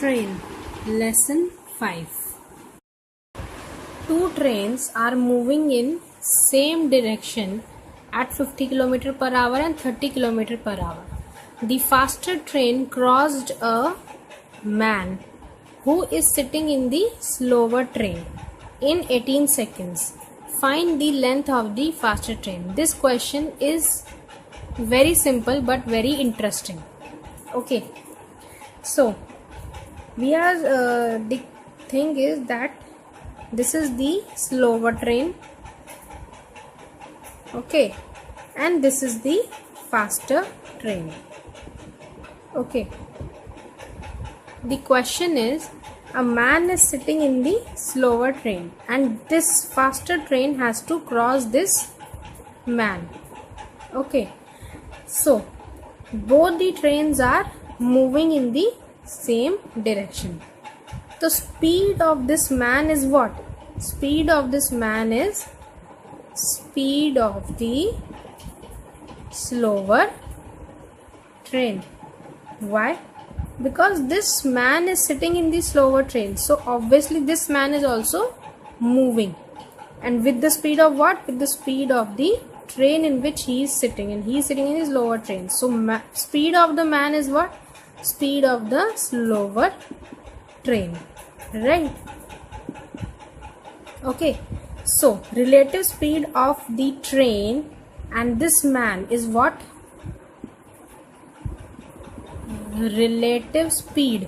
Train. Lesson 5. Two trains are moving in same direction at 50 km per hour and 30 km per hour. The faster train crossed a man who is sitting in the slower train in 18 seconds. Find the length of the faster train. This question is very simple but very interesting. Okay, so we are the thing is that this is the slower train, okay, and this is the faster train. Okay, the question is, a man is sitting in the slower train and this faster train has to cross this man. Okay, so both the trains are moving in the same direction. The speed of this man is what? Speed of this man is speed of the slower train. Why? Because this man is sitting in the slower train, so obviously this man is also moving, and with the speed of what? With the speed of the train in which he is sitting, and he is sitting in his lower train. So speed of the man is what? Speed of the slower train, right? Okay, so relative speed of the train and this man is what? Relative speed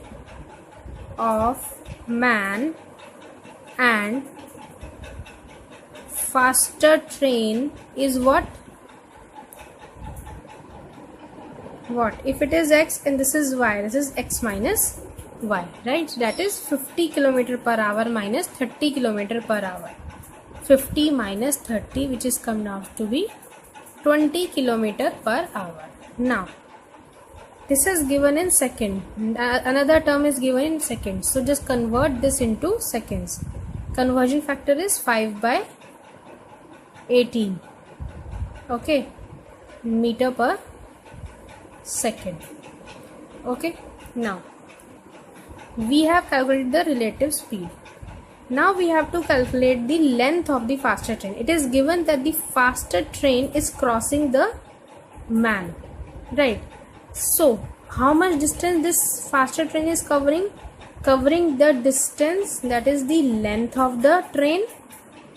of man and faster train is what? What? If it is x and this is y, this is x minus y, right? That is 50 km per hour minus 30 km per hour. 50 minus 30, which is come out to be 20 km per hour. Now this is given in second, another term is given in seconds, so just convert this into seconds. Conversion factor is 5 by 18, okay, meter per second. Okay, now we have calculated the relative speed. Now we have to calculate the length of the faster train. It is given that the faster train is crossing the man, right? So how much distance this faster train is covering? Covering the distance, that is the length of the train,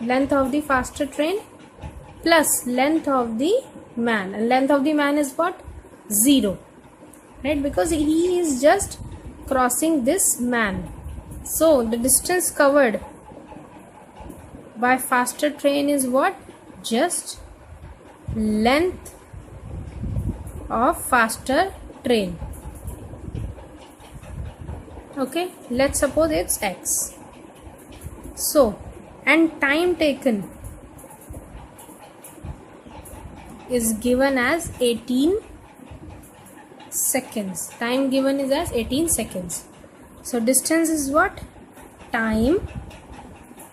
length of the faster train, plus length of the man. And length of the man is what? 0, right? Because he is just crossing this man. So the distance covered by faster train is what? Just length of faster train. Okay, let's suppose it's x. So, and time taken is given as 18 seconds. Time given is as 18 seconds. So distance is what? Time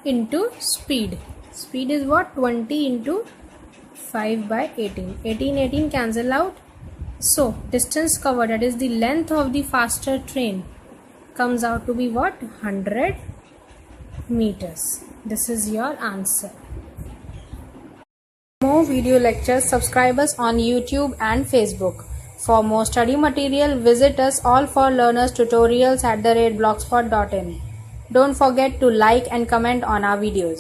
into speed. Speed is what? 20 into 5 by 18. 18 cancel out. So distance covered, that is the length of the faster train, comes out to be what? 100 meters. This is your answer. For more video lectures, subscribe us on YouTube and Facebook. For more study material, visit us allforlearners tutorials @blogspot.in. Don't forget to like and comment on our videos.